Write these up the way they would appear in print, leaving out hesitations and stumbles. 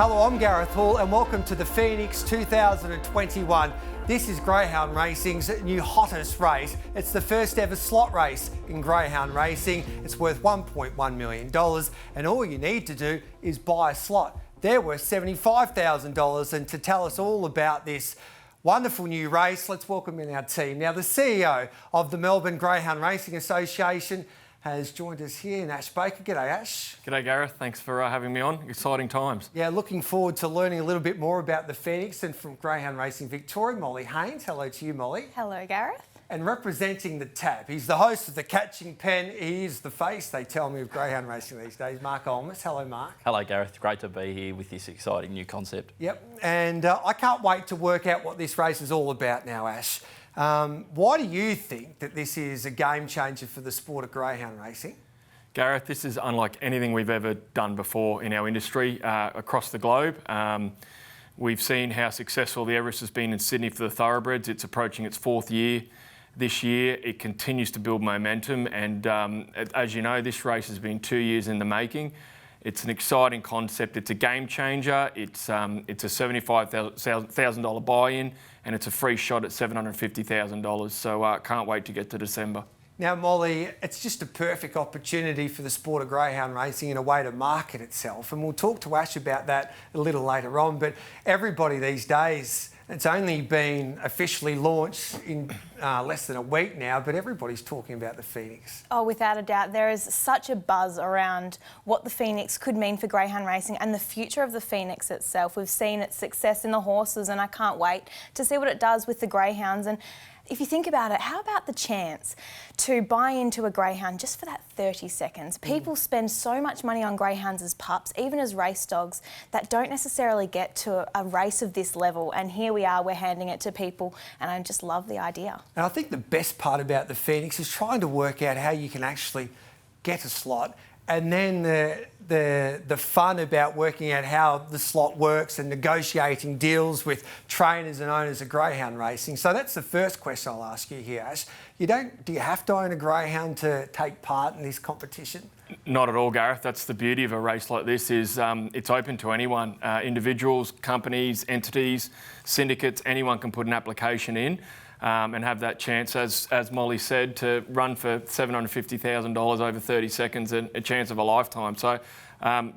Hello, I'm Gareth Hall and welcome to the Phoenix 2021. This is Greyhound Racing's new hottest race. It's the first ever slot race in Greyhound Racing. It's worth $1.1 million and all you need to do is buy a slot. They're worth $75,000, and to tell us all about this wonderful new race, let's welcome in our team. Now, the CEO of the Melbourne Greyhound Racing Association has joined us here, Ash Baker. G'day, Ash. G'day, Gareth. Thanks for having me on. Exciting times. Yeah, looking forward to learning a little bit more about the Phoenix, and from Greyhound Racing Victoria, Molly Haynes. Hello to you, Molly. Hello, Gareth. And representing the Tap, he's the host of the Catching Pen. He is the face, they tell me, of Greyhound Racing these days. Mark Olmos. Hello, Mark. Hello, Gareth. Great to be here with this exciting new concept. Yep, and I can't wait to work out what this race is all about now, Ash. Why do you think that this is a game changer for the sport of greyhound racing? Gareth, this is unlike anything we've ever done before in our industry across the globe. We've seen how successful the Everest has been in Sydney for the thoroughbreds. It's approaching its fourth year this year. It continues to build momentum, and as you know, this race has been 2 years in the making. It's an exciting concept. It's a game changer. It's a $75,000 buy-in, and it's a free shot at $750,000. So can't wait to get to December. Now, Molly, it's just a perfect opportunity for the sport of greyhound racing in a way to market itself. And we'll talk to Ash about that a little later on. But everybody these days, it's only been officially launched in less than a week now, but everybody's talking about the Phoenix. Oh, without a doubt. There is such a buzz around what the Phoenix could mean for greyhound racing and the future of the Phoenix itself. We've seen its success in the horses, and I can't wait to see what it does with the greyhounds. And if you think about it, how about the chance to buy into a greyhound just for that 30 seconds? People spend so much money on greyhounds as pups, even as race dogs, that don't necessarily get to a race of this level. And here we are, we're handing it to people, and I just love the idea. And I think the best part about the Phoenix is trying to work out how you can actually get a slot, and then the fun about working out how the slot works and negotiating deals with trainers and owners of greyhound racing. So that's the first question I'll ask you here, Ash. Do you have to own a greyhound to take part in this competition? Not at all, Gareth. That's the beauty of a race like this, is it's open to anyone. Individuals, companies, entities, syndicates, anyone can put an application in and have that chance, as Molly said, to run for $750,000 over 30 seconds, and a chance of a lifetime. So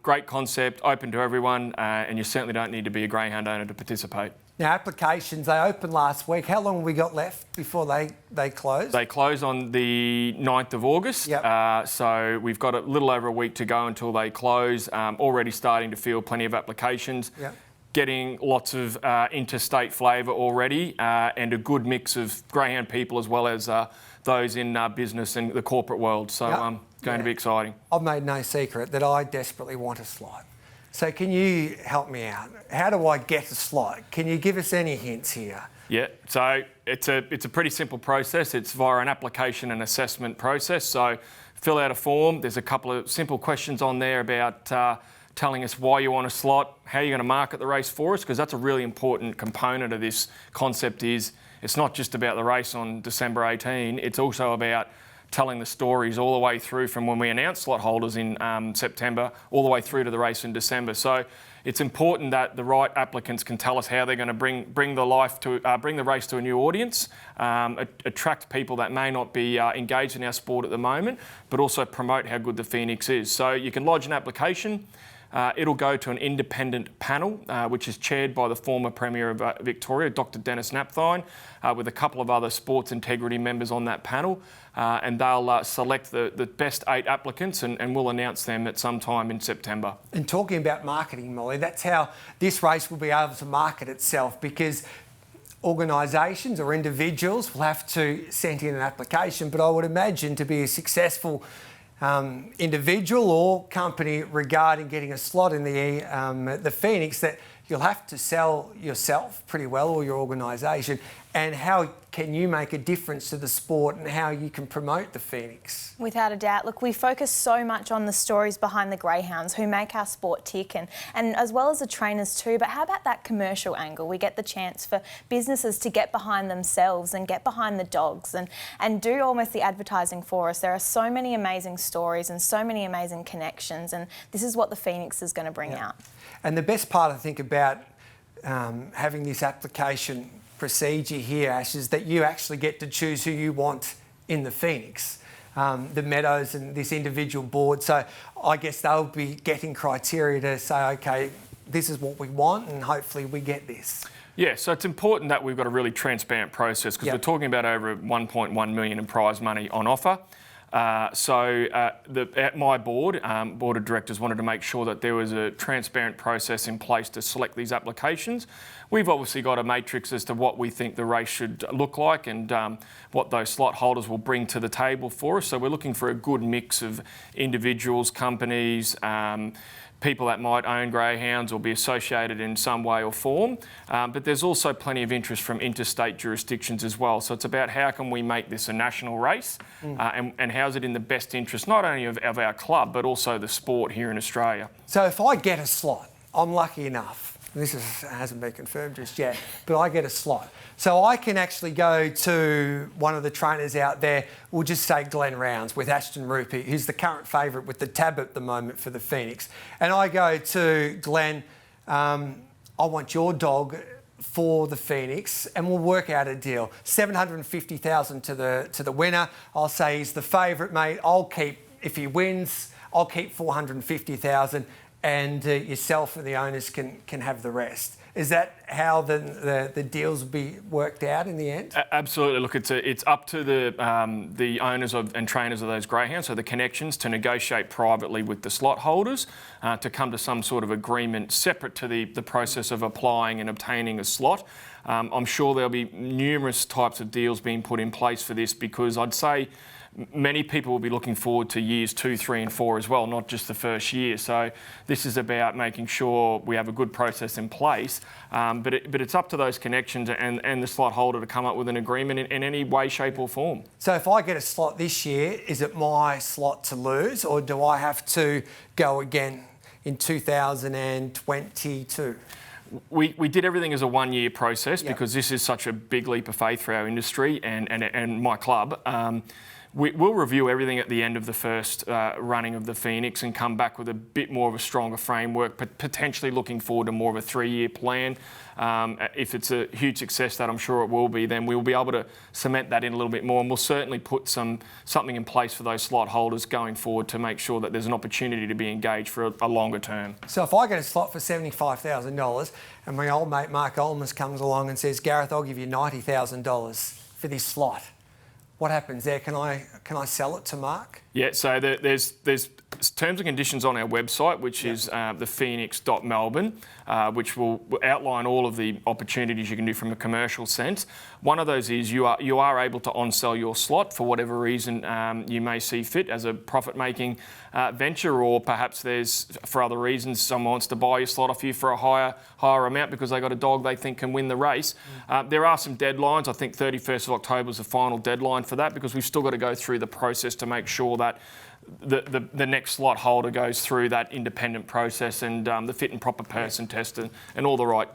great concept, open to everyone, and you certainly don't need to be a greyhound owner to participate. Now, applications, they opened last week. How long have we got left before they close? They close on the 9th of August. Yep. So we've got a little over a week to go until they close. Already starting to field plenty of applications. Yep. Getting lots of interstate flavour already, and a good mix of greyhound people as well as those in business and the corporate world. So going to be exciting. I've made no secret that I desperately want a slot. So can you help me out? How do I get a slot? Can you give us any hints here? Yeah, so it's a pretty simple process. It's via an application and assessment process. So fill out a form. There's a couple of simple questions on there about telling us why you want a slot, how you're going to market the race for us, because that's a really important component of this concept. Is it's not just about the race on December 18, it's also about telling the stories all the way through from when we announce slot holders in September all the way through to the race in December. So it's important that the right applicants can tell us how they're going to bring the race to a new audience, attract people that may not be engaged in our sport at the moment, but also promote how good the Phoenix is. So you can lodge an application. It'll go to an independent panel, which is chaired by the former Premier of Victoria, Dr. Dennis Napthine, with a couple of other sports integrity members on that panel. And they'll select the best 8 applicants, and we'll announce them at some time in September. And talking about marketing, Molly, that's how this race will be able to market itself, because organisations or individuals will have to send in an application, but I would imagine to be a successful individual or company regarding getting a slot in the Phoenix, that you'll have to sell yourself pretty well, or your organisation, and how can you make a difference to the sport and how you can promote the Phoenix? Without a doubt. Look, we focus so much on the stories behind the greyhounds who make our sport tick, and as well as the trainers too. But how about that commercial angle? We get the chance for businesses to get behind themselves and get behind the dogs and do almost the advertising for us. There are so many amazing stories and so many amazing connections, and this is what the Phoenix is going to bring out. And the best part, I think, about having this application procedure here, Ash, is that you actually get to choose who you want in the Phoenix, the Meadows and this individual board. So I guess they'll be getting criteria to say, okay, this is what we want and hopefully we get this. Yeah, so it's important that we've got a really transparent process because we're talking about over 1.1 million in prize money on offer. At my board of directors wanted to make sure that there was a transparent process in place to select these applications. We've obviously got a matrix as to what we think the race should look like and what those slot holders will bring to the table for us. So we're looking for a good mix of individuals, companies, people that might own greyhounds or be associated in some way or form. But there's also plenty of interest from interstate jurisdictions as well. So it's about how can we make this a national race and how is it in the best interest not only of our club but also the sport here in Australia. So if I get a slot, I'm lucky enough, this hasn't been confirmed just yet, but I get a slot. So I can actually go to one of the trainers out there, we'll just say Glenn Rounds with Ashton Rupee, who's the current favourite with the tab at the moment for the Phoenix. And I go to Glenn, I want your dog for the Phoenix, and we'll work out a deal. $750,000 to the winner. I'll say he's the favourite, mate. I'll keep, if he wins, I'll keep $450,000. And yourself and the owners can have the rest. Is that how the deals will be worked out in the end? Absolutely. Look, it's up to the owners and trainers of those greyhounds, so the connections, to negotiate privately with the slot holders to come to some sort of agreement separate to the process of applying and obtaining a slot. I'm sure there'll be numerous types of deals being put in place for this because I'd say many people will be looking forward to years 2, 3 and 4 as well, not just the first year. So this is about making sure we have a good process in place, but it's up to those connections and the slot holder to come up with an agreement in any way, shape or form. So if I get a slot this year, is it my slot to lose or do I have to go again in 2022? We did everything as a one-year process because this is such a big leap of faith for our industry and my club. We'll review everything at the end of the first running of the Phoenix and come back with a bit more of a stronger framework, but potentially looking forward to more of a 3-year plan. If it's a huge success, that I'm sure it will be, then we'll be able to cement that in a little bit more, and we'll certainly put something in place for those slot holders going forward to make sure that there's an opportunity to be engaged for a longer term. So if I get a slot for $75,000 and my old mate Mark Olmers comes along and says, Gareth, I'll give you $90,000 for this slot, what happens there? Can I sell it to Mark? Yeah, so there's terms and conditions on our website, which is thephoenix.melbourne, which will outline all of the opportunities you can do from a commercial sense. One of those is you are able to on-sell your slot for whatever reason you may see fit as a profit-making venture, or perhaps there's, for other reasons, someone wants to buy your slot off you for a higher amount because they got a dog they think can win the race. There are some deadlines. I think 31st of October is the final deadline for that because we've still got to go through the process to make sure that the next slot holder goes through that independent process and the fit and proper person test and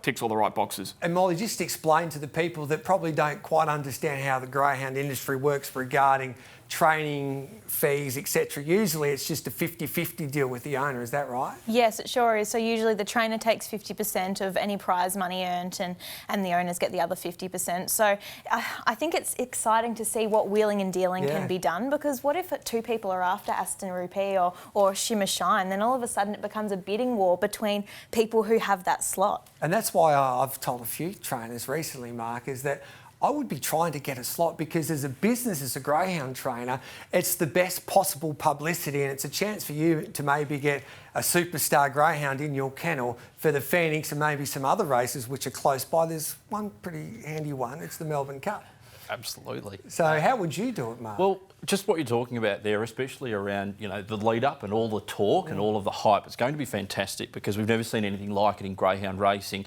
ticks all the right boxes. And Molly, just explain to the people that probably don't quite understand how the greyhound industry works regarding training fees, etc. Usually it's just a 50-50 deal with the owner, is that right? Yes, it sure is. So usually the trainer takes 50% of any prize money earned and the owners get the other 50%. So I think it's exciting to see what wheeling and dealing can be done, because what if two people are after Aston Rupee or Shimmer Shine, then all of a sudden it becomes a bidding war between people who have that slot. And that's why I've told a few trainers recently, Mark, is that I would be trying to get a slot because as a business, as a greyhound trainer, it's the best possible publicity and it's a chance for you to maybe get a superstar greyhound in your kennel for the Phoenix and maybe some other races which are close by. There's one pretty handy one, it's the Melbourne Cup. Absolutely. So how would you do it, Mark? Well, just what you're talking about there, especially around, the lead up and all the talk and all of the hype, it's going to be fantastic because we've never seen anything like it in greyhound racing.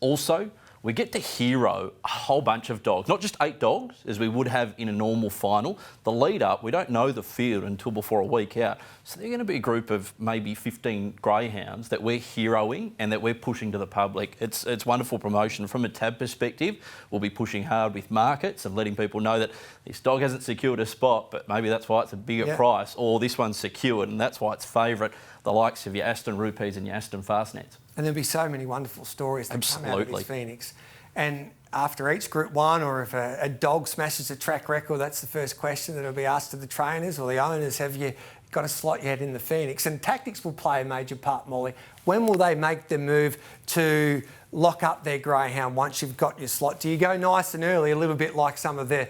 Also, we get to hero a whole bunch of dogs, not just 8 dogs as we would have in a normal final. The lead up, we don't know the field until before a week out. So they're going to be a group of maybe 15 greyhounds that we're heroing and that we're pushing to the public. It's wonderful promotion. From a tab perspective, we'll be pushing hard with markets and letting people know that this dog hasn't secured a spot, but maybe that's why it's a bigger price, or this one's secured and that's why it's favourite, the likes of your Aston Rupees and your Aston Fastnets. And there'll be so many wonderful stories that come out of this Phoenix. And after each Group 1, or if a dog smashes a track record, that's the first question that'll be asked to the trainers or the owners: have you got a slot yet in the Phoenix? And tactics will play a major part, Molly. When will they make the move to lock up their greyhound once you've got your slot? Do you go nice and early, a little bit like some of the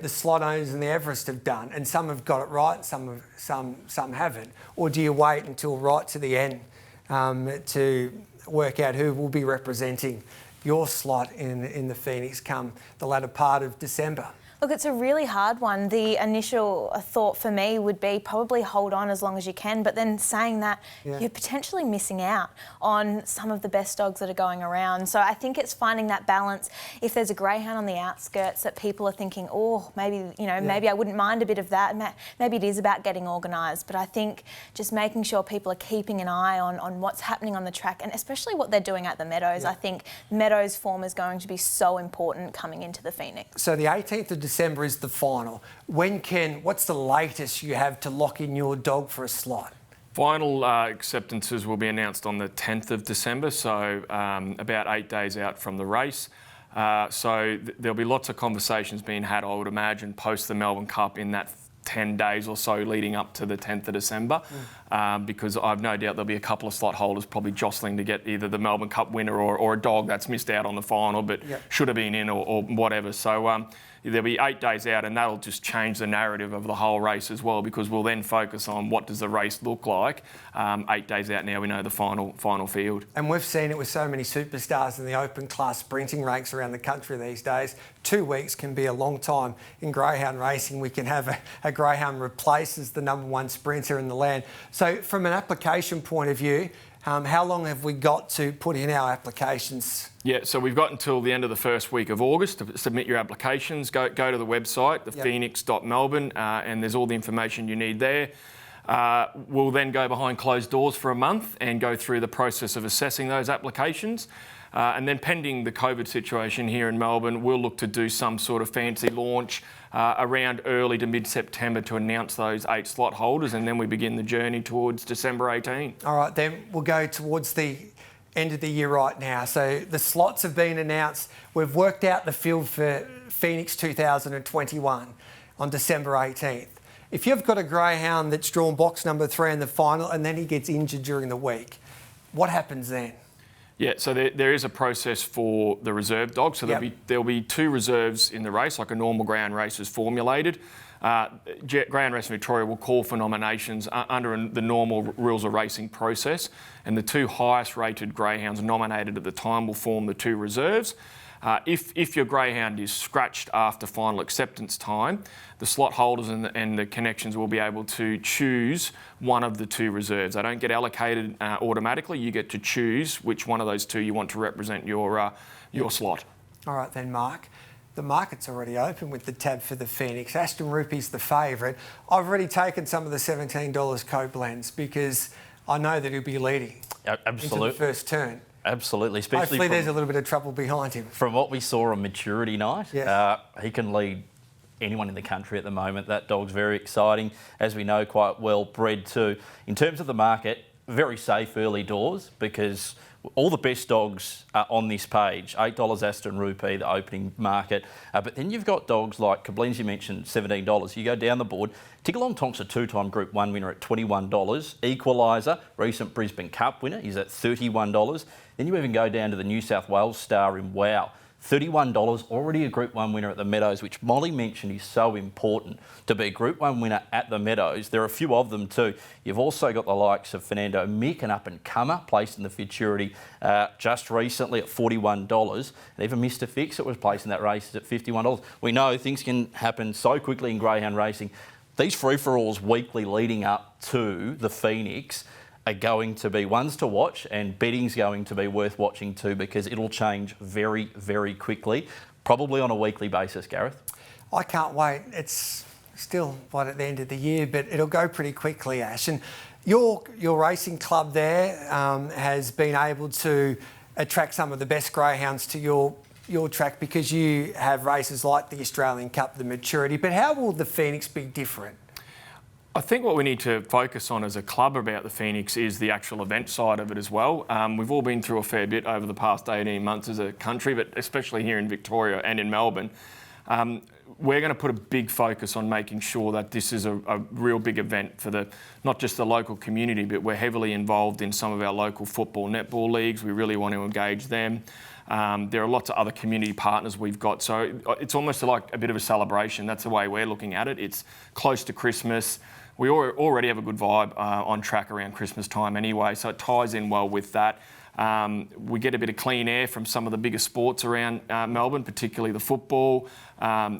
slot owners in the Everest have done, and some have got it right, some haven't? Or do you wait until right to the end to work out who will be representing your slot in the Phoenix come the latter part of December? Look, it's a really hard one. The initial thought for me would be probably hold on as long as you can, but then saying that, you're potentially missing out on some of the best dogs that are going around. So I think it's finding that balance. If there's a greyhound on the outskirts that people are thinking, oh, maybe, maybe I wouldn't mind a bit of that. Maybe it is about getting organised, but I think just making sure people are keeping an eye on what's happening on the track, and especially what they're doing at the Meadows. I think Meadows form is going to be so important coming into the Phoenix. So the 18th of December is the final. What's the latest you have to lock in your dog for a slot? Final acceptances will be announced on the 10th of December, so about 8 days out from the race. So there'll be lots of conversations being had, I would imagine, post the Melbourne Cup in that 10 days or so leading up to the 10th of December, because I've no doubt there'll be a couple of slot holders probably jostling to get either the Melbourne Cup winner or a dog that's missed out on the final but should have been in or whatever. So there'll be 8 days out, and that'll just change the narrative of the whole race as well, because we'll then focus on what does the race look like 8 days out. Now we know the final field. And we've seen it with so many superstars in the open class sprinting ranks around the country these days. 2 weeks can be a long time in greyhound racing. We can have a greyhound replace as the #1 sprinter in the land. So from an application point of view, how long have we got to put in our applications? Yeah, so we've got until the end of the first week of August to submit your applications. Go to the website, thephoenix.melbourne, and there's all the information you need there. We'll then go behind closed doors for a month and go through the process of assessing those applications. And then pending the COVID situation here in Melbourne, we'll look to do some sort of fancy launch around early to mid-September to announce those 8 slot holders, and then we begin the journey towards December 18. All right, then we'll go towards the end of the year right now. So the slots have been announced. We've worked out the field for Phoenix 2021 on December 18th. If you've got a greyhound that's drawn box number 3 in the final and then he gets injured during the week, what happens then? Yeah, so there is a process for the reserve dogs. So there'll be 2 reserves in the race, like a normal greyhound race is formulated. Greyhound Racing Victoria will call for nominations under the normal rules of racing process, and the 2 highest rated greyhounds nominated at the time will form the 2 reserves. If your greyhound is scratched after final acceptance time, the slot holders and the connections will be able to choose one of the 2 reserves. They don't get allocated automatically. You get to choose which one of those 2 you want to represent your slot. All right then, Mark. The market's already open with the tab for the Phoenix. Aston Rupee's the favourite. I've already taken some of the $17 co-blends because I know that he'll be leading into the first turn. Absolutely, especially hopefully there's a little bit of trouble behind him. From what we saw on maturity night, he can lead anyone in the country at the moment. That dog's very exciting, as we know, quite well bred too. In terms of the market, very safe early doors because all the best dogs are on this page. $8 Aston Rupee, the opening market. But then you've got dogs like Kablins, you mentioned, $17. You go down the board. Tiggerlong Tonk's a 2-time Group 1 winner at $21. Equaliser, recent Brisbane Cup winner, is at $31. Then you even go down to the New South Wales Star in Wow. $31, already a Group 1 winner at the Meadows, which Molly mentioned is so important to be a Group 1 winner at the Meadows. There are a few of them too. You've also got the likes of Fernando Mick, an up-and-comer, placed in the Futurity just recently at $41. And even Mr Fix, that was placed in that race, is at $51. We know things can happen so quickly in greyhound racing. These free-for-alls weekly leading up to the Phoenix are going to be ones to watch, and betting's going to be worth watching too, because it'll change very, very quickly, probably on a weekly basis, Gareth. I can't wait. It's still right at the end of the year, but it'll go pretty quickly, Ash. And your racing club there has been able to attract some of the best greyhounds to your track because you have races like the Australian Cup, the Maturity. But how will the Phoenix be different? I think what we need to focus on as a club about the Phoenix is the actual event side of it as well. We've all been through a fair bit over the past 18 months as a country, but especially here in Victoria and in Melbourne. We're going to put a big focus on making sure that this is a real big event for not just the local community, but we're heavily involved in some of our local football, netball leagues. We really want to engage them. There are lots of other community partners we've got. So it's almost like a bit of a celebration. That's the way we're looking at it. It's close to Christmas. We already have a good vibe on track around Christmas time anyway, so it ties in well with that. We get a bit of clean air from some of the bigger sports around Melbourne, particularly the football.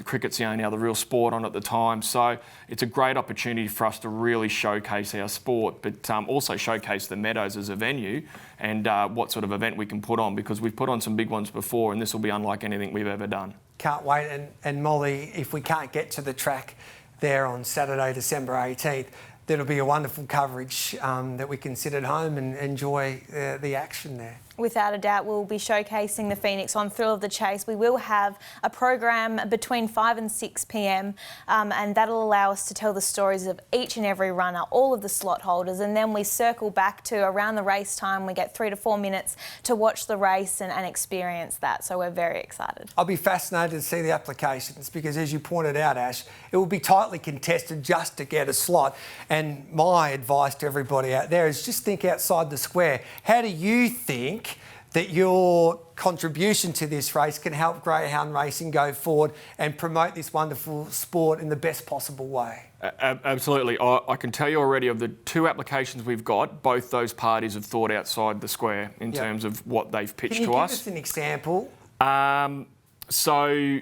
Cricket's the only other real sport on at the time. So it's a great opportunity for us to really showcase our sport, but also showcase the Meadows as a venue and what sort of event we can put on, because we've put on some big ones before and this will be unlike anything we've ever done. Can't wait. And Molly, if we can't get to the track there on Saturday, December 18th, there'll be a wonderful coverage that we can sit at home and enjoy the action there. Without a doubt, we'll be showcasing the Phoenix on Thrill of the Chase. We will have a program between 5 and 6 p.m. And that'll allow us to tell the stories of each and every runner, all of the slot holders, and then we circle back to around the race time. We get 3 to 4 minutes to watch the race and experience that. So we're very excited. I'll be fascinated to see the applications because, as you pointed out, Ash, it will be tightly contested just to get a slot. And my advice to everybody out there is just think outside the square. How do you think that your contribution to this race can help greyhound racing go forward and promote this wonderful sport in the best possible way? Absolutely. I can tell you already of the 2 applications we've got, both those parties have thought outside the square in terms of what they've pitched to us. Can you give us an example? So,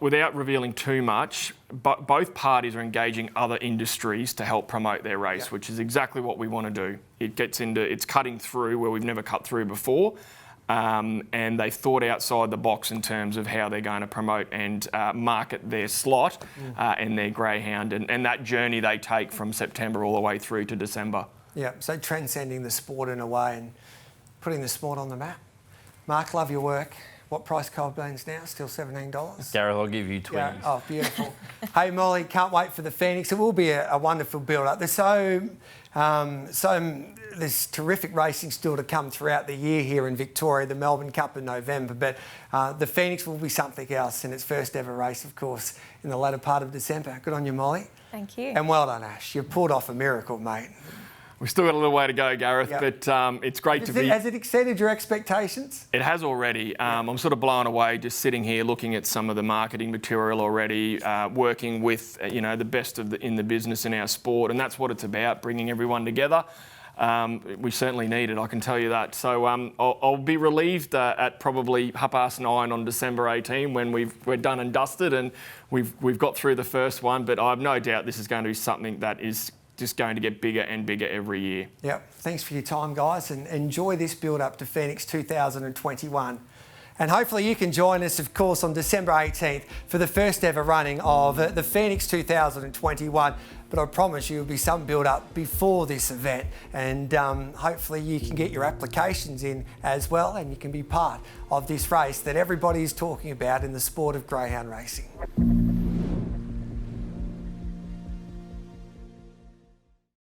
without revealing too much, both parties are engaging other industries to help promote their race, which is exactly what we want to do. It's cutting through where we've never cut through before. And they've thought outside the box in terms of how they're going to promote and market their slot and their greyhound and that journey they take from September all the way through to December. Yeah, so transcending the sport in a way and putting the sport on the map. Mark, love your work. What price cold beans now? Still $17? Gareth, I'll give you 20. Yeah. Oh, beautiful. Hey, Molly, can't wait for the Phoenix. It will be a wonderful build-up. There's terrific racing still to come throughout the year here in Victoria, the Melbourne Cup in November, but the Phoenix will be something else in its first ever race, of course, in the latter part of December. Good on you, Molly. Thank you. And well done, Ash. You've pulled off a miracle, mate. We've still got a little way to go, Gareth, but it's great to be... Has it exceeded your expectations? It has already. I'm sort of blown away just sitting here looking at some of the marketing material already, working with the best in the business in our sport, and that's what it's about, bringing everyone together. We certainly need it, I can tell you that. So I'll be relieved at probably 9:30 on December 18 when we're done and dusted and we've got through the first one, but I have no doubt this is going to be something that is just going to get bigger and bigger every year. Yep. Thanks for your time, guys, and enjoy this build-up to Phoenix 2021. And hopefully you can join us, of course, on December 18th for the first ever running of the Phoenix 2021. But I promise you will be some build-up before this event, and hopefully you can get your applications in as well and you can be part of this race that everybody is talking about in the sport of greyhound racing.